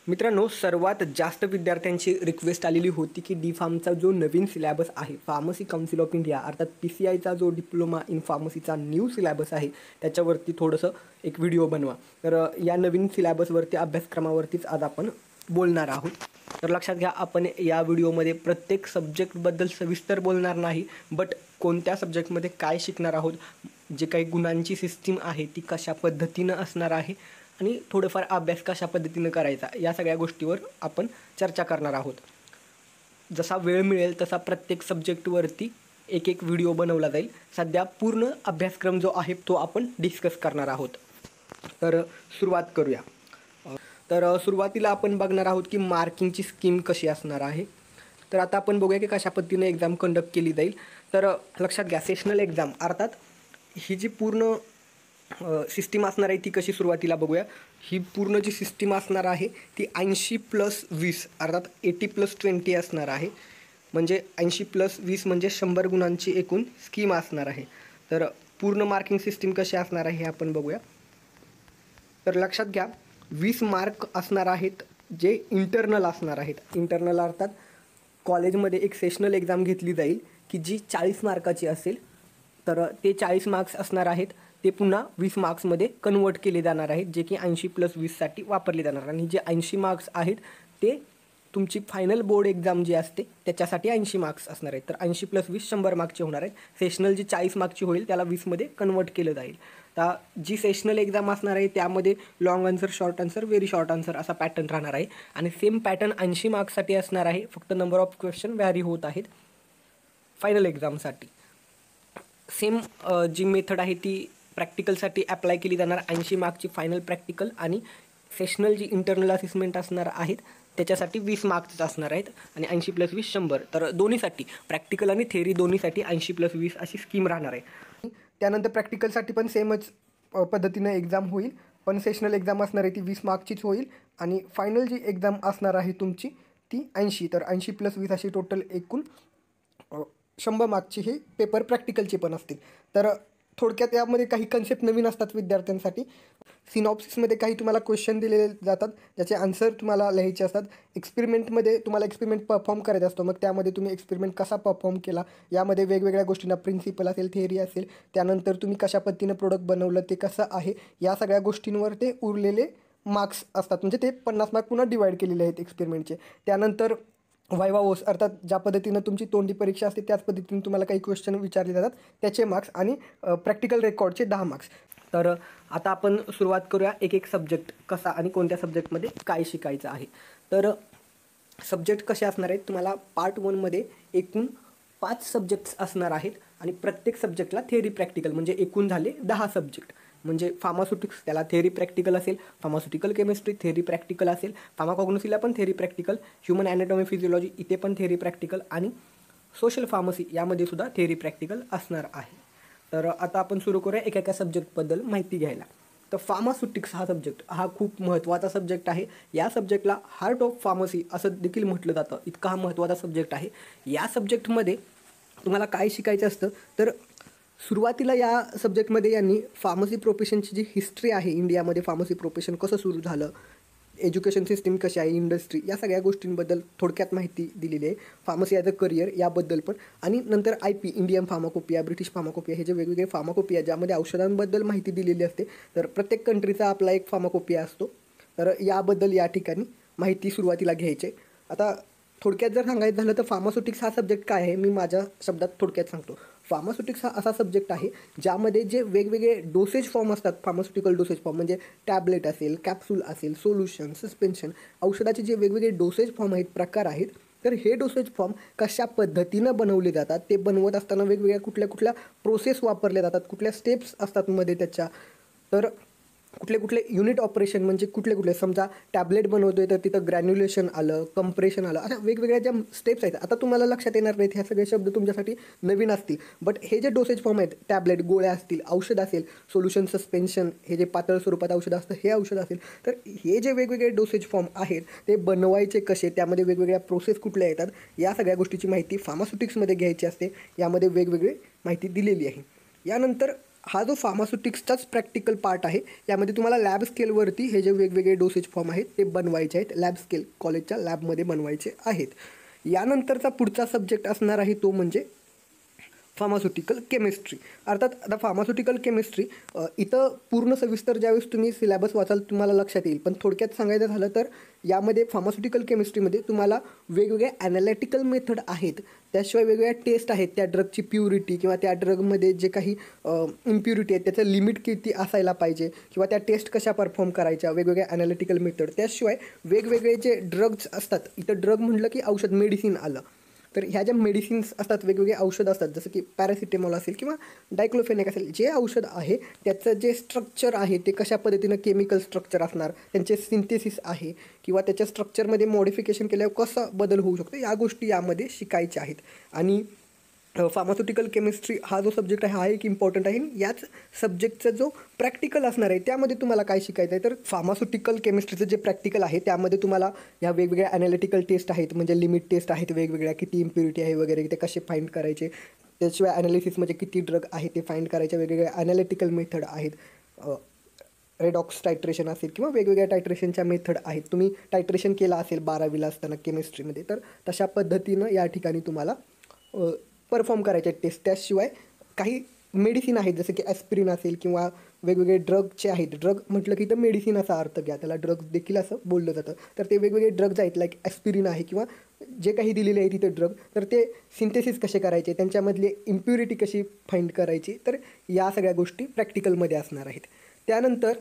मित्रांनो, सर्वात जास्त विद्यार्थ्यांची रिक्वेस्ट आलेली होती की डी फार्मचा जो नवीन सिलॅबस आहे, फार्मसी काउन्सिल ऑफ इंडिया अर्थात PCIचा जो डिप्लोमा इन फार्मसीचा न्यू सिलॅबस आहे त्याच्यावरती थोडंसं एक व्हिडिओ बनवा. तर या नवीन सिलॅबसवरती अभ्यासक्रमावरतीच आज आपण बोलणार आहोत. तर लक्षात घ्या, आपण या व्हिडिओमध्ये प्रत्येक सब्जेक्टबद्दल सविस्तर बोलणार नाही, बट कोणत्या सब्जेक्टमध्ये काय शिकणार आहोत, जे काही गुणांची सिस्टीम आहे ती कशा पद्धतीनं असणार आहे आणि थोडंफार अभ्यास कशा पद्धतीनं करायचा या सगळ्या गोष्टीवर आपण चर्चा करणार आहोत. जसा वेळ मिळेल तसा प्रत्येक सब्जेक्टवरती एक एक व्हिडिओ बनवला जाईल. सध्या पूर्ण अभ्यासक्रम जो आहे तो आपण डिस्कस करणार आहोत. तर सुरुवात करूया. तर सुरुवातीला आपण बघणार आहोत की मार्किंगची स्कीम कशी असणार आहे. तर आता आपण बघूया की कशा पद्धतीने एक्झाम कंडक्ट केली जाईल. तर लक्षात घ्या, सेशनल एक्झाम अर्थात ही जी पूर्ण सिस्टीम असणार आहे ती कशी सुरुवातीला बघूया. ही पूर्ण जी सिस्टीम असणार आहे ती 80+20 अर्थात 80+20 असणार आहे. म्हणजे 80+20 म्हणजे 100 गुणांची एकूण स्कीम असणार आहे. तर पूर्ण मार्किंग सिस्टीम कशी असणार आहे हे आपण बघूया. तर लक्षात घ्या, 20 मार्क असणार आहेत जे इंटरनल असणार आहेत. इंटरनल अर्थात कॉलेजमध्ये एक सेशनल एक्झाम घेतली जाईल की जी 40 मार्काची असेल. तर ते 40 मार्क्स असणार आहेत, ते पुन्हा 20 मार्क्समध्ये कन्वर्ट केले जाणार आहेत, जे की 80+20साठी वापरले जाणार. आणि जे 80 मार्क्स आहेत ते तुमची फायनल बोर्ड एक्झाम जी असते त्याच्यासाठी 80 मार्क्स असणार आहेत. तर 80+20 100 मार्क्सचे होणार आहेत. सेशनल जी 40 मार्क्सची होईल त्याला 20मध्ये कन्वर्ट केलं जाईल. तर जी सेशनल एक्झाम असणार आहे त्यामध्ये long answer, short answer, very short answer असा पॅटर्न राहणार आहे. आणि सेम पॅटर्न 80 मार्क्ससाठी असणार आहे, फक्त नंबर ऑफ क्वेश्चन व्हॅरी होत आहेत फायनल एक्झामसाठी. सेम जी मेथड आहे ती प्रॅक्टिकलसाठी अप्लाय केली जाणार. 80 मार्क्सची फायनल प्रॅक्टिकल आणि सेशनल जी इंटरनल असेसमेंट असणार आहेत त्याच्यासाठी 20 मार्क्स असणार आहेत. आणि 80+20 100. तर दोन्हीसाठी प्रॅक्टिकल आणि थेअरी दोन्हीसाठी 80+20 अशी स्कीम राहणार आहे. त्यानंतर प्रॅक्टिकलसाठी पण सेमच पद्धतीनं एक्झाम होईल, पण सेशनल एक्झाम असणार आहे ती 20 मार्क्सचीच होईल. आणि फायनल जी एक्झाम असणार आहे तुमची ती 80. तर 80+20 अशी टोटल एकूण 100 मार्क्सची हे पेपर प्रॅक्टिकलचे पण असतील. तर थोडक्यात यामध्ये काही कन्सेप्ट नवीन असतात विद्यार्थ्यांसाठी. सिनॉप्सिसमध्ये काही तुम्हाला क्वेश्चन दिलेले जातात ज्याचे आन्सर तुम्हाला लिहायचे असतात. एक्सपेरिमेंटमध्ये तुम्हाला एक्सपेरिमेंट परफॉर्म करायचा असतो, मग त्यामध्ये तुम्ही एक्सपेरिमेंट कसा परफॉर्म केला यामध्ये वेगवेगळ्या गोष्टींना प्रिन्सिपल असेल, थेअरी असेल, त्यानंतर तुम्ही कशा पद्धतीनं प्रोडक्ट बनवलं ते कसं आहे या सगळ्या गोष्टींवर ते उरलेले मार्क्स असतात. म्हणजे ते 50 मार्क पुन्हा डिवाईड केलेले आहेत एक्सपेरिमेंटचे. त्यानंतर वायवा ओस अर्थात ज्या पद्धतीनं तुमची तोंडी परीक्षा असते त्याच पद्धतीने तुम्हाला काही क्वेश्चन विचारले जातात त्याचे मार्क्स. आणि प्रॅक्टिकल रेकॉर्डचे 10 मार्क्स. तर आता आपण सुरुवात करूया एक एक सब्जेक्ट कसा आणि कोणत्या सब्जेक्टमध्ये काय शिकायचं आहे. तर सब्जेक्ट कसे असणार आहेत, तुम्हाला पार्ट 1मध्ये एकूण 5 सब्जेक्ट्स असणार आहेत आणि प्रत्येक सब्जेक्टला थेअरी प्रॅक्टिकल म्हणजे एकूण झाले 10 सब्जेक्ट. म्हणजे फार्मास्युटिक्स त्याला थेअरी प्रॅक्टिकल असेल, फार्मास्युटिकल केमिस्ट्री थेअरी प्रॅक्टिकल असेल, फार्माकॉग्नोसीला पण theory practical, human anatomy physiology इथे पण थेअरी प्रॅक्टिकल आणि सोशल फार्मसी यामध्ये सुद्धा थेअरी प्रॅक्टिकल असणार आहे. तर आता आपण सुरू करूया एका सब्जेक्टबद्दल माहिती घ्यायला. तर फार्मास्युटिक्स हा सब्जेक्ट हा खूप महत्त्वाचा सब्जेक्ट आहे. या सब्जेक्टला हार्ट ऑफ फार्मसी असं देखील म्हटलं जातं, इतका हा महत्त्वाचा सब्जेक्ट आहे. या सब्जेक्टमध्ये तुम्हाला काय शिकायचं असतं, तर सुरुवातीला या सब्जेक्टमध्ये यांनी फार्मसी प्रोफेशनची जी हिस्ट्री आहे, इंडियामध्ये फार्मसी प्रोफेशन कसं सुरू झालं, एज्युकेशन सिस्टीम कशी आहे, इंडस्ट्री या सगळ्या गोष्टींबद्दल थोडक्यात माहिती दिलेली आहे. फार्मसी ॲज अ करिअर याबद्दल पण. आणि नंतर IP Indian pharmacopoeia, British pharmacopoeia हे जे वेगवेगळे फार्माकोपिया ज्यामध्ये औषधांबद्दल माहिती दिलेली असते. तर प्रत्येक कंट्रीचा आपला एक फार्माकोपिया असतो. तर याबद्दल या ठिकाणी माहिती सुरुवातीला घ्यायची. आता थोडक्यात जर सांगायचं झालं तर फार्मास्युटिक्स हा सब्जेक्ट काय आहे मी माझ्या शब्दात थोडक्यात सांगतो. फार्मास्युटिक्स हा असा सब्जेक्ट आहे ज्यामध्ये जे वेगवेगळे डोसेज फॉर्म असतात, फार्मास्युटिकल डोसेज फॉर्म म्हणजे टॅबलेट असेल, कॅप्सूल असेल, सोल्युशन, सस्पेन्शन, औषधाचे जे वेगवेगळे डोसेज फॉर्म आहेत, प्रकार आहेत. तर हे डोसेज फॉर्म कशा पद्धतीनं बनवले जातात, ते बनवत असताना वेगवेगळ्या कुठल्या प्रोसेस वापरल्या जातात, कुठल्या स्टेप्स असतात मध्ये त्याच्या. तर कुठले युनिट ऑपरेशन म्हणजे कुठले समजा टॅबलेट बनवतोय तर तिथं ग्रॅन्युलेशन आलं, कंप्रेशन आलं, अशा वेगवेगळ्या ज्या स्टेप्स आहेत. आता तुम्हाला लक्षात येणार नाहीत, ह्या सगळे शब्द तुमच्यासाठी नवीन असतील, बट हे जे डोसेज फॉर्म आहेत, टॅबलेट गोळ्या असतील, औषध असेल, सोल्युशन, सस्पेन्शन हे जे पातळ स्वरूपात औषध असतं हे औषध असेल, तर हे जे वेगवेगळे डोसेज फॉर्म आहेत ते बनवायचे कसे, त्यामध्ये वेगवेगळ्या प्रोसेस कुठल्या येतात, या सगळ्या गोष्टीची माहिती फार्मास्युटिक्समध्ये घ्यायची असते. यामध्ये वेगवेगळी माहिती दिलेली आहे. यानंतर हा जो फार्मास्युटिक्सचाच प्रॅक्टिकल पार्ट आहे. यामध्ये तुम्हाला लॅब स्केलवरती हे जे वेगवेगळे डोसेज फॉर्म आहेत ते बनवायचे आहेत. लॅब स्केल कॉलेजच्या लॅबमध्ये बनवायचे आहेत. यानंतरचा पुढचा सब्जेक्ट असणार आहे तो म्हणजे फार्मास्युटिकल केमिस्ट्री. अर्थात आता फार्मास्युटिकल केमिस्ट्री इथं पूर्ण सविस्तर ज्यावेळेस तुम्ही सिलेबस वाचाल तुम्हाला लक्षात येईल. पण थोडक्यात सांगायचं झालं तर यामध्ये फार्मास्युटिकल केमिस्ट्रीमध्ये तुम्हाला वेगवेगळे ॲनालिटिकल मेथड आहेत. त्याशिवाय वेगवेगळ्या टेस्ट आहेत. त्या ड्रगची प्युरिटी किंवा त्या ड्रगमध्ये जे काही इम्प्युरिटी आहेत त्याचं लिमिट किती असायला पाहिजे किंवा त्या टेस्ट कशा परफॉर्म करायच्या, वेगवेगळ्या ॲनालिटिकल मेथड. त्याशिवाय वेगवेगळे जे ड्रग्ज असतात, इथं ड्रग म्हटलं की औषध मेडिसिन आलं. तर ह्या ज्या मेडिसिन्स असतात, वेगवेगळे औषध असतात, जसं की पॅरासिटेमॉल असेल किंवा डायक्लोफेनेक असेल, जे औषध आहे त्याचं जे स्ट्रक्चर आहे ते कशा पद्धतीनं केमिकल स्ट्रक्चर असणार, त्यांचे सिंथेसिस आहे किंवा त्याच्या स्ट्रक्चरमध्ये मॉडिफिकेशन केल्यावर कसा बदल होऊ शकतो, या गोष्टी यामध्ये शिकायच्या आहेत. आणि फार्मास्युटिकल केमिस्ट्री हा जो सब्जेक्ट आहे हा एक इम्पॉर्टंट आहे. याच सब्जेक्टचा जो प्रॅक्टिकल असणार आहे त्यामध्ये तुम्हाला काय शिकायचं आहे, तर फार्मास्युटिकल केमिस्ट्रीचं जे प्रॅक्टिकल आहे त्यामध्ये तुम्हाला ह्या वेगवेगळ्या ॲनालिटिकल टेस्ट आहेत, म्हणजे लिमिट टेस्ट आहेत वेगवेगळ्या, किती इम्प्युरिटी आहे वगैरे ते कसे फाईंड करायचे. त्याशिवाय ॲनालिसिसमध्ये किती ड्रग आहे ते फाईंड करायचे, वेगवेगळ्या ॲनालिटिकल मेथड आहेत. रेडॉक्स टायट्रेशन असेल किंवा वेगवेगळ्या टायट्रेशनच्या मेथड आहेत. तुम्ही टायट्रेशन केलं असेल 12वीला असताना केमिस्ट्रीमध्ये, तर तशा पद्धतीनं या ठिकाणी तुम्हाला परफॉर्म करायचे टेस्ट. त्याशिवाय काही मेडिसिन आहेत जसं की ॲस्पिरिन असेल किंवा वेगवेगळे ड्रगचे आहेत. ड्रग म्हटलं की तर मेडिसिन असा अर्थ घ्या, त्याला ड्रग्ज देखील असं बोललं जातं. तर ते वेगवेगळे ड्रग्ज आहेत, लाईक ॲस्पिरिन आहे किंवा जे काही दिलेले आहे तिथे ड्रग, तर ते सिंथेसिस कसे करायचे, त्यांच्यामधली इम्प्युरिटी कशी फाईंड करायची, तर या सगळ्या गोष्टी प्रॅक्टिकलमध्ये असणार आहेत. त्यानंतर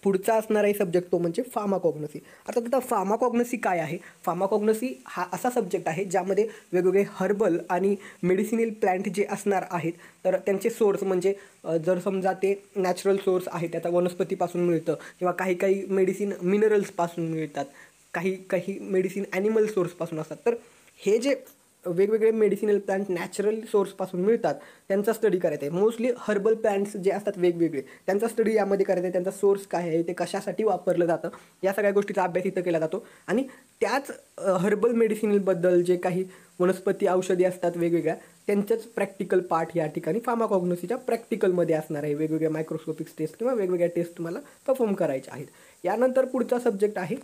पुढचा असणार आहे सब्जेक्ट तो म्हणजे फार्माकॉग्नसी. अर्थात आता फार्माकॉग्नसी काय आहे? फार्माकॉग्नसी हा असा सब्जेक्ट आहे ज्यामध्ये वेगवेगळे हर्बल आणि मेडिसिनल प्लांट जे असणार आहेत, तर त्यांचे सोर्स म्हणजे जर समजा ते नॅचरल सोर्स आहे, त्याचा वनस्पतीपासून मिळतं किंवा काही मेडिसिन मिनरल्सपासून मिळतात, काही मेडिसिन ॲनिमल सोर्सपासून असतात. तर हे जे वेगवेगळे मेडिसिनल प्लांट नॅचरल सोर्सपासून मिळतात त्यांचा स्टडी करायचा आहे. मोस्टली हर्बल प्लांट्स जे असतात वेगवेगळे त्यांचा स्टडी यामध्ये करायचा आहे. त्यांचा सोर्स काय आहे, ते कशासाठी वापरलं जातं, या सगळ्या गोष्टीचा अभ्यास इथं केला जातो. आणि त्याच हर्बल मेडिसिनबद्दल जे काही वनस्पती औषधी असतात वेगवेगळ्या, त्यांचंच प्रॅक्टिकल पार्ट या ठिकाणी फार्माकॉग्नसीच्या प्रॅक्टिकलमध्ये असणार आहे. वेगवेगळ्या मायक्रोस्कोपिक टेस्ट किंवा वेगवेगळ्या टेस्ट तुम्हाला परफॉर्म करायच्या आहेत. यानंतर पुढचा सब्जेक्ट आहे,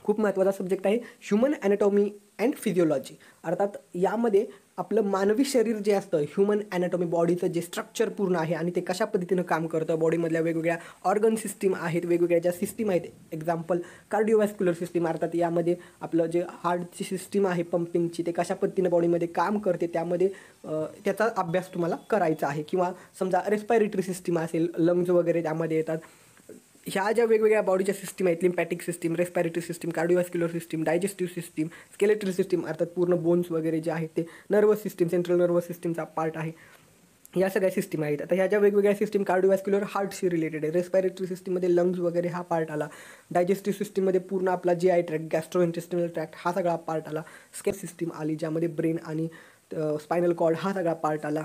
खूप महत्त्वाचा सब्जेक्ट आहे, ह्युमन ॲनाटॉमी अँड फिजिओलॉजी. अर्थात यामध्ये आपलं मानवी शरीर जे असतं, ह्युमन ॲनाटॉमी, बॉडीचं जे स्ट्रक्चर पूर्ण आहे आणि ते कशा पद्धतीनं काम करतं, बॉडीमधल्या वेगवेगळ्या ऑर्गन सिस्टीम आहेत, वेगवेगळ्या ज्या सिस्टीम आहेत, एक्झाम्पल कार्डिओवॅस्क्युलर सिस्टीम. अर्थात यामध्ये आपलं जे हार्टची सिस्टीम आहे पंपिंगची, ते कशा पद्धतीनं बॉडीमध्ये काम करते त्यामध्ये त्याचा अभ्यास तुम्हाला करायचा आहे. किंवा समजा रेस्पायरेटरी सिस्टीम असेल, लंग्ज वगैरे त्यामध्ये येतात. ह्या ज्या वेगवेगळ्या बॉडीच्या सिस्टीम आहेत, lymphatic system, respiratory system, cardiovascular system, digestive system, skeletal system, अर्थात पूर्ण बोन्स वगैरे जे आहेत ते, नर्वस सिस्टीम, सेंट्रल नर्वस सिस्टीमचा पार्ट आहे. या सगळ्या सिस्टीम आहेत. आता ह्या ज्या वेगवेगळ्या सिस्टीम, कार्डिओवॅस्क्युलर हार्टशी रिलेटेड आहे, रेस्पायरेटरी सिस्टीममध्ये लंग्स वगैरे हा पार्ट आला, डायजेस्टिव्ह सिस्टीममध्ये पूर्ण आपला GI tract, gastrointestinal tract हा सगळा पार्ट आला, स्केल सिस्टीम आली ज्यामध्ये ब्रेन आणि स्पायनल कॉर्ड हा सगळा पार्ट आला.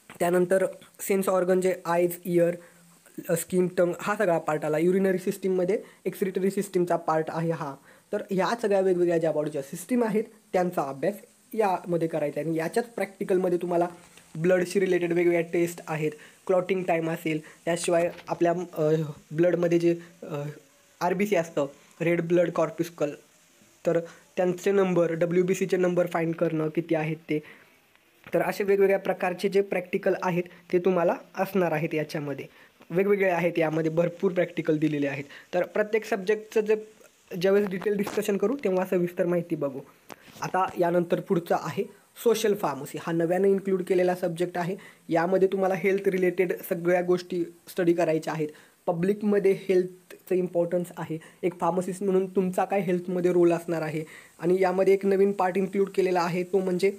त्यानंतर सेन्स ऑर्गन जे आयज, इयर, स्किन, टंग हा सगळा पार्ट आला. युरिनरी सिस्टीममध्ये एक्सक्रिटरी सिस्टीमचा पार्ट आहे हा. तर ह्या सगळ्या वेगवेगळ्या ज्या बॉडीच्या सिस्टीम आहेत त्यांचा अभ्यास यामध्ये करायचा आहे. आणि याच्याच प्रॅक्टिकलमध्ये तुम्हाला ब्लडशी रिलेटेड वेगवेगळ्या टेस्ट आहेत, क्लॉटिंग टाईम असेल, त्याशिवाय आपल्या ब्लडमध्ये जे RBC असतं, रेड ब्लड कॉर्प्युस्कल, तर त्यांचे नंबर, WBCचे नंबर फाईंड करणं किती आहेत ते. तर असे वेगवेगळ्या प्रकारचे जे प्रॅक्टिकल आहेत ते तुम्हाला असणार आहेत. याच्यामध्ये वेगवेगळे आहेत, यामध्ये भरपूर प्रॅक्टिकल दिलेले आहेत. तर प्रत्येक सब्जेक्टचं जे ज्यावेळेस डिटेल डिस्कशन करू तेव्हा सविस्तर माहिती बघू. आता यानंतर पुढचा आहे सोशल फार्मसी. हा नव्यानं इन्क्लूड केलेला सब्जेक्ट आहे. यामध्ये तुम्हाला हेल्थ रिलेटेड सगळ्या गोष्टी स्टडी करायच्या आहेत. पब्लिकमध्ये हेल्थचं इम्पॉर्टन्स आहे, एक फार्मसिस्ट म्हणून तुमचा काय हेल्थमध्ये रोल असणार आहे. आणि यामध्ये एक नवीन पार्ट इन्क्लूड केलेला आहे तो म्हणजे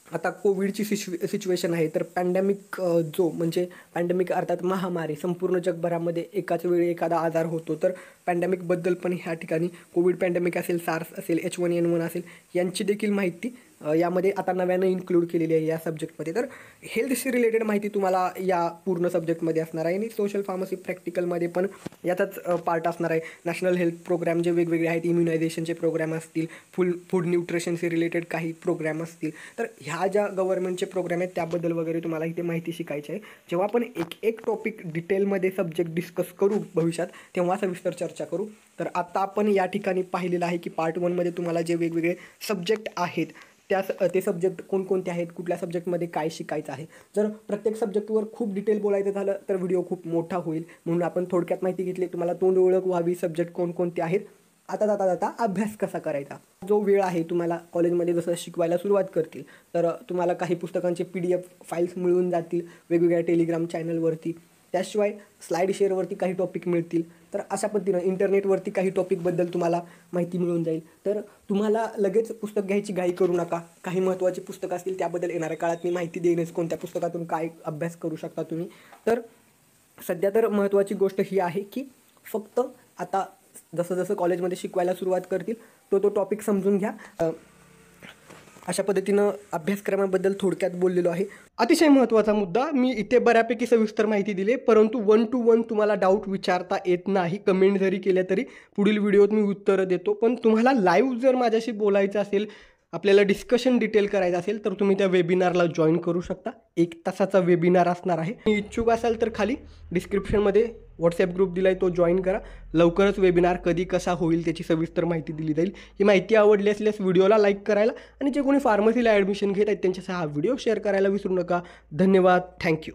आता कोविडची सिच्युएशन आहे, तर पॅन्डेमिक जो म्हणजे पॅन्डेमिक अर्थात महामारी, संपूर्ण जगभरामध्ये एकाच वेळी एखादा आजार होतो. तर पॅन्डेमिकबद्दल पण ह्या ठिकाणी कोविड पॅन्डेमिक असेल, सार्स असेल, H1N1 असेल, यांची देखील माहिती यामध्ये आता नव्यानं इन्क्लूड केलेली आहे या सब्जेक्टमध्ये. तर हेल्थशी रिलेटेड माहिती तुम्हाला या पूर्ण सब्जेक्टमध्ये असणार आहे. आणि सोशल फार्मसी प्रॅक्टिकलमध्ये पण याचाच पार्ट असणार आहे. नॅशनल हेल्थ प्रोग्राम जे वेगवेगळे आहेत, इम्युनायझेशनचे प्रोग्राम असतील, फूड न्यूट्रिशनशी रिलेटेड काही प्रोग्राम असतील, तर ह्या ज्या गव्हर्नमेंटचे प्रोग्राम आहेत त्याबद्दल वगैरे तुम्हाला इथे माहिती शिकायची आहे. जेव्हा आपण एक टॉपिक डिटेलमध्ये सब्जेक्ट डिस्कस करू भविष्यात तेव्हा सविस्तर चर्चा करू. तर आता आपण या ठिकाणी पाहिलेलं आहे की पार्ट 1मध्ये तुम्हाला जे वेगवेगळे सब्जेक्ट आहेत ते सब्जेक्ट कोणकोणते आहेत, कुठल्या सब्जेक्टमध्ये काय शिकायचं आहे. जर प्रत्येक सब्जेक्टवर खूप डिटेल बोलायचं झालं तर व्हिडिओ खूप मोठा होईल, म्हणून आपण थोडक्यात माहिती घेतली. तुम्हाला तोंड ओळख व्हावी सब्जेक्ट कोणकोणते आहेत. आता जाता अभ्यास कसा करायचा. जो वेळ आहे तुम्हाला कॉलेजमध्ये जसं शिकवायला सुरुवात करतील तर तुम्हाला काही पुस्तकांचे PDF फाईल्स मिळून जातील वेगवेगळ्या टेलिग्राम चॅनलवरती. त्याशिवाय स्लाईड शेअरवरती काही टॉपिक मिळतील. तर अशा पद्धतीनं इंटरनेटवरती काही टॉपिकबद्दल तुम्हाला माहिती मिळून जाईल. तर तुम्हाला लगेच पुस्तक घ्यायची घाई करू नका. काही महत्त्वाची पुस्तकं असतील त्याबद्दल येणाऱ्या काळात मी माहिती देईनच, कोणत्या पुस्तकातून काय अभ्यास करू शकता तुम्ही. तर सध्या तर महत्त्वाची गोष्ट ही आहे की फक्त आता जसं जसं कॉलेजमध्ये शिकवायला सुरुवात करतील तो टॉपिक समजून घ्या. अशा पद्धतीनं अभ्यासक्रमाबद्दल थोडक्यात बोललेलो आहे. अतिशय महत्त्वाचा मुद्दा, मी इथे बऱ्यापैकी सविस्तर माहिती दिली, परंतु 1 to 1 तुम्हाला डाऊट विचारता येत नाही. कमेंट जरी केल्या तरी पुढील व्हिडिओत मी उत्तरं देतो. पण तुम्हाला लाईव्ह जर माझ्याशी बोलायचं असेल, आपल्याला डिस्कशन डिटेल करायचं असेल तर तुम्ही त्या वेबिनारला जॉईन करू शकता. 1 तासाचा वेबिनार असणार आहे. इच्छुक असाल तर खाली डिस्क्रिप्शनमध्ये व्हॉट्सॲप ग्रुप दिला आहे, तो जॉईन करा. लवकरच वेबिनार कधी कसा होईल त्याची सविस्तर माहिती दिली जाईल. ही माहिती आवडली असल्यास व्हिडिओला लाईक करायला आणि जे कोणी फार्मसीला ॲडमिशन घेत आहेत त्यांच्यासह हा व्हिडिओ शेअर करायला विसरू नका. धन्यवाद. थँक्यू.